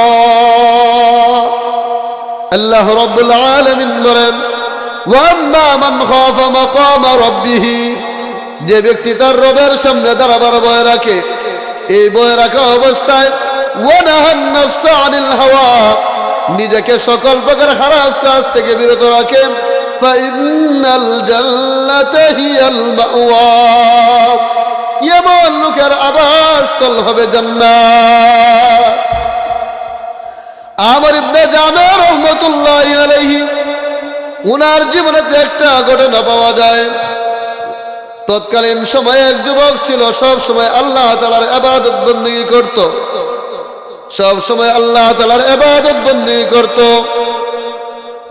الله رب العالمين বলেন وأما من خاف مقام ربه, যে ব্যক্তি তার রবের সামনে দাঁড়াবার ভয় রাখে, এই ভয় রাখা অবস্থায় ওয়ানাহান নাফসা আনিল হাওয়া, নিজেকে সকল প্রকার খারাপ কাজ থেকে বিরত রাখে, ফাইন্নাল জান্নাতা হিয়াল মাওয়া, এমন লোকের আবাসস্থল হবে জান্নাত। আমর ইবনে জামির রাহমাতুল্লাহি আলাইহি, উনার জীবনেতে একটা ঘটনা পাওয়া যায়। তৎকালীন সময়ে এক যুবক ছিল, সব সময় আল্লাহ তাআলার ইবাদত বندگی করত, সব সময় আল্লাহ তাআলার ইবাদত বندگی করত,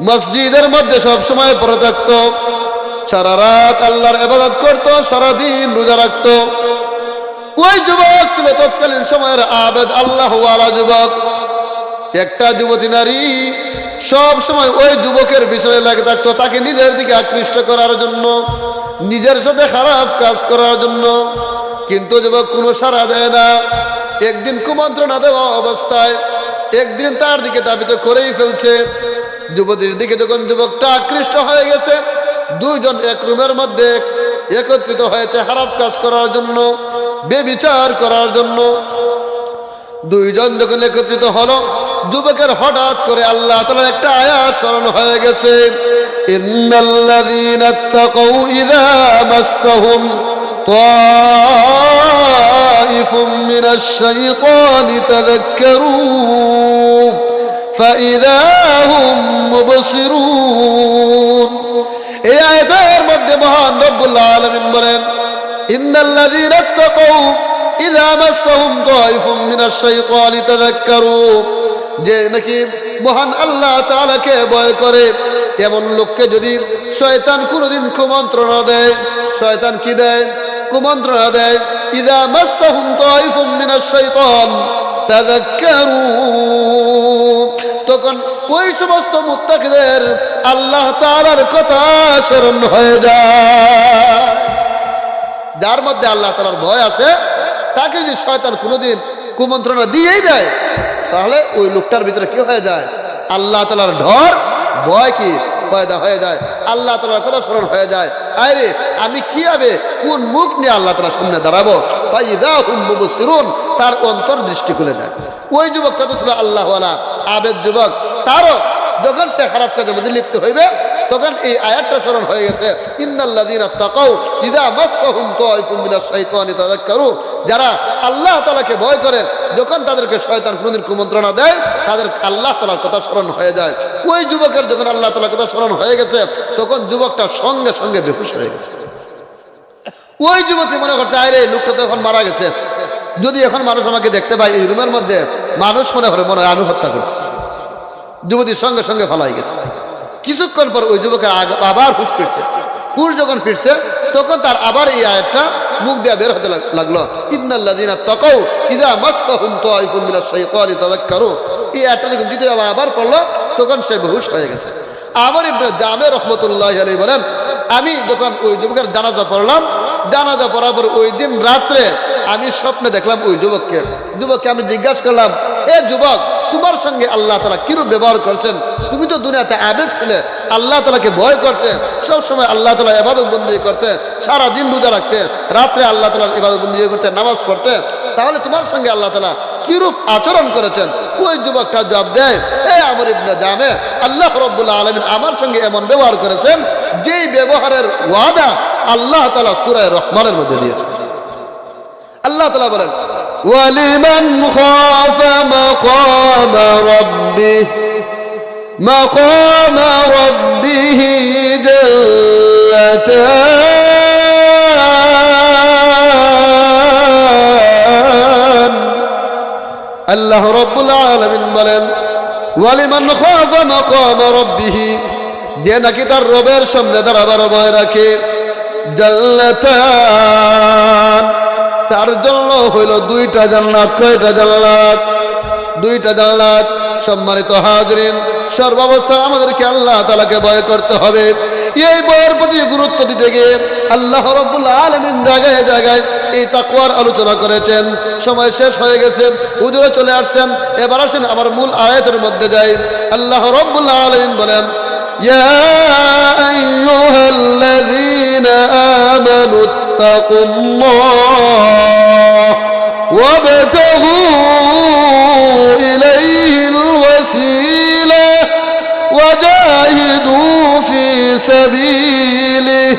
মসজিদের মধ্যে সব সময় পড়ে থাকত, সারা রাত আল্লাহর ইবাদত করত, সারা দিন রোজা রাখত। ওই যুবক ছিল তৎকালীন সময়ের আবেদ আল্লাহ ওয়ালা যুবক। একটা যুবতী নারী সব সময় ওই যুবকের পিছনে লেগে থাকতো, তাকে নিজের দিকে আকৃষ্ট করার জন্য, নিজের সাথে খারাপ কাজ করার জন্য। কিন্তু যুবক কোনো সাড়া দেয় না। একদিন কুমন্ত্রণা দেওয়া অবস্থায় একদিন তার দিকে ধাবিত করেই ফেলছে। যুবতীর দিকে যখন যুবকটা আকৃষ্ট হয়ে গেছে, দুইজন এক রুমের মধ্যে একত্রিত হয়েছে খারাপ কাজ করার জন্য, বেবিচার করার জন্য। দুইজন যখন একত্রিত হলো, যুবকের হঠাৎ করে আল্লাহ তাআলার একটা আয়াত স্মরণ হয়ে গেছে, ইন্নাল্লাযীনা তাকাউ ইযা মাসসাহুম তাইফুম মিনাশ শাইতানি তাযাক্কারু ফাইযা হুম মুবসিরুন। এই আয়াতের মধ্যে মহান রব্বুল আলামিন বলেন, ইন্নাল্লাযীনা তাকাউ ইযা মাসসাহুম তাইফুম মিনাশ শাইতানি তাযাক্কারু, যে নাকি মহান আল্লাহ তাআলাকে ভয় করে এমন লোককে যদি শয়তান কোনোদিন কুমন্ত্রণা দেয়, শয়তান কি দেয়? কুমন্ত্রণা দেয়। ইযা মাসসাহুম তাইফুম মিনাশ শাইতান তাযাক্কারু, তখন ওই সমস্ত মুত্তাকিদের আল্লাহ তাআলার কথা স্মরণ হয়ে যায়। যার মধ্যে আল্লাহ তাআলার ভয় আছে, তাকে যদি শয়তান কোনোদিন কুমন্ত্রণা দিয়েই যায়, তাহলে ওই লোকটার ভিতরে কি হয়ে যায়? আল্লাহ তাআলার ডর, ভয় কি পয়দা হয়ে যায়, আল্লাহ তাআলার কথা স্মরণ হয়ে যায়। আরে আমি কিভাবে কোন মুখ নিয়ে আল্লাহ তাআলার সামনে দাঁড়াবো? ফাইদা হুম মুবসিরুন, তার অন্তর দৃষ্টি খুলে যায়। ওই যুবকটা তো ছিল আল্লাহওয়ালা আবেদ যুবক, তারও যখন সে খারাপ কাজের মধ্যে লিপ্ত হইবে তখন এই আয়াতটা স্মরণ হয়ে গেছে, ইন্নাল্লাযীনা তাকাউ ইযা মাসসাহুম তায়ফুম মিনাশ শাইতানি তাযাক্কারু, যারা আল্লাহ তাআলাকে ভয় করে যখন তাদেরকে শয়তান কোনদিন কুমন্ত্রণা দেয় তাদের আল্লাহ তাআলার কথা স্মরণ হয়ে যায়। ওই যুবকের যখন আল্লাহ তাআলার কথা স্মরণ হয়ে গেছে তখন যুবকটা সঙ্গে সঙ্গে বেহুশ হয়ে গেছে। ওই যুবতী মনে করছে আরে লোকটা তো এখন মারা গেছে, যদি এখন মানুষ আমাকে দেখতে পায় এই রুমের মধ্যে, মানুষ মনে হয় আমি হত্যা করছি। যুবতীর সঙ্গে সঙ্গে ফালাই গেছে। কিছুক্ষণ পর ওই যুবকের আবার হুঁশ ফিরছে। হুঁশ যখন ফিরছে তখন তার আবার এই আয়াতটা মুখ দিয়ে বের হতে লাগলো, ইন্নাল্লাযীনা তাকাউ ইযা মাসসাহুম তায়ফুম মিনাশ শাইতানি তাযাক্কারু। এই আয়াতটা যখন দ্বিতীয় আবার পড়লো তখন সে বেহুশ হয়ে গেছে। আমর ইবনে জামে রাহমাতুল্লাহি আলাইহি বলেন, আমি যখন ওই যুবকের জানাজা পড়লাম, জানাজা পড়ার পর ওই দিন রাত্রে আমি স্বপ্নে দেখলাম ওই যুবককে আমি জিজ্ঞাসা করলাম, এ যুবক, তোমার সঙ্গে আল্লাহ তাআলা কিরূপ ব্যবহার করছেন? তুমি তো দুনিয়াতে আবেদ ছিলে, আল্লাহ তাআলাকে ভয় করতে, সবসময় আল্লাহ তাআলার ইবাদত বন্দেগী করতে, সারা দিন রোজা রাখতে, রাত্রে আল্লাহ তাআলার ইবাদত বন্দেগী করতে, নামাজ পড়তে, তাহলে তোমার সঙ্গে আল্লাহ তাআলা কিরূপ আচরণ করেছেন? ওই যুবকটা জবাব দেয়, হে আমর ইবনে জামে, আল্লাহ রাব্বুল আলামিন আমার সঙ্গে এমন ব্যবহার করেছেন যেই ব্যবহারের ওয়াদা আল্লাহ তাআলা সূরা রহমানের মধ্যে দিয়েছেন। আল্লাহ তাআলা বলেন, ওয়ালিমান খাফা মাকামা রাব্বিহি জান্নাতান। আল্লাহ রাব্বুল আলামিন বলেন, ওয়ালিমান খাফা মাকামা রাব্বিহি, যে নাকি তার রবের সামনে দাঁড়াবার ভয় রাখে, জান্নাতান, তার জন্য হইল দুইটা জান্নাত। কয়টা জান্নাত? দুইটা জান্নাত। সম্মানিত হাজরিন, সর্বাবস্থায় আমাদেরকে আল্লাহ তাআলাকে ভয় করতে হবে। এই ভয়ের প্রতি গুরুত্ব দিতে গিয়ে আল্লাহ রাব্বুল আলামিন জায়গায় জায়গায় এই তাকওয়ার আলোচনা করেছেন। সময় শেষ হয়ে গেছে, হুজুরে চলে আসছেন। এবার আসেন আমার মূল আয়াতের মধ্যে যাই। আল্লাহ রাব্বুল আলামিন বলেন, ইয়া আইয়ুহাল্লাযীনা আমানু ইত্তাকুল্লাহ ওয়াবতাগু ইলাইহিল ওয়াসিলা ওয়াজাহিদু ফি সাবিলিহি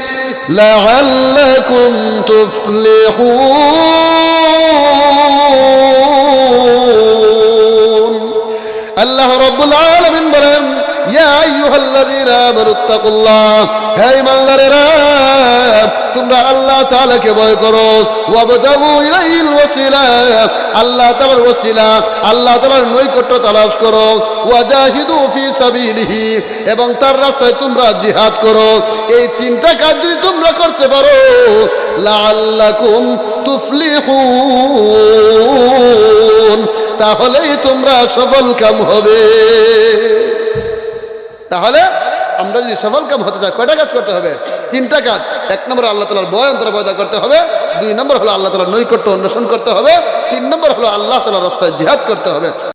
লাআল্লাকুম তুফলিহুন। আল্লাহ রাব্বুল আলামিন বলেন, ইয়া আইয়ুহাল্লাযীনা আমানু ইত্তাকুল্লাহ, হে ঈমানদারেরা, তোমরা আল্লাহ তাআলাকে ভয় করো। ওয়াবতাগু ইলাইহিল ওয়াসিলা, আল্লাহ তাআলার ওয়াসিলা, আল্লাহ তাআলার নৈকট্য তালাশ করো। ওয়াজাহিদু ফি সাবিলিহি, এবং তার রাস্তায় তোমরা জিহাদ করো। এই তিনটা কাজ যদি তোমরা করতে পারো, লাআল্লাকুম তুফলিহুন, তাহলেই তোমরা সফল কাম হবে। তাহলে আমরা যদি সফল কাম হতে চাই, কয়টা কাজ করতে হবে? তিনটা কাজ। এক নম্বর আল্লাহ তাআলার ভয় অন্তরে পয়দা করতে হবে, দুই নম্বর হলো আল্লাহ তাআলার নৈকট্য অন্বেষণ করতে হবে, তিন নম্বর হলো আল্লাহ তাআলার রাস্তায় জিহাদ করতে হবে।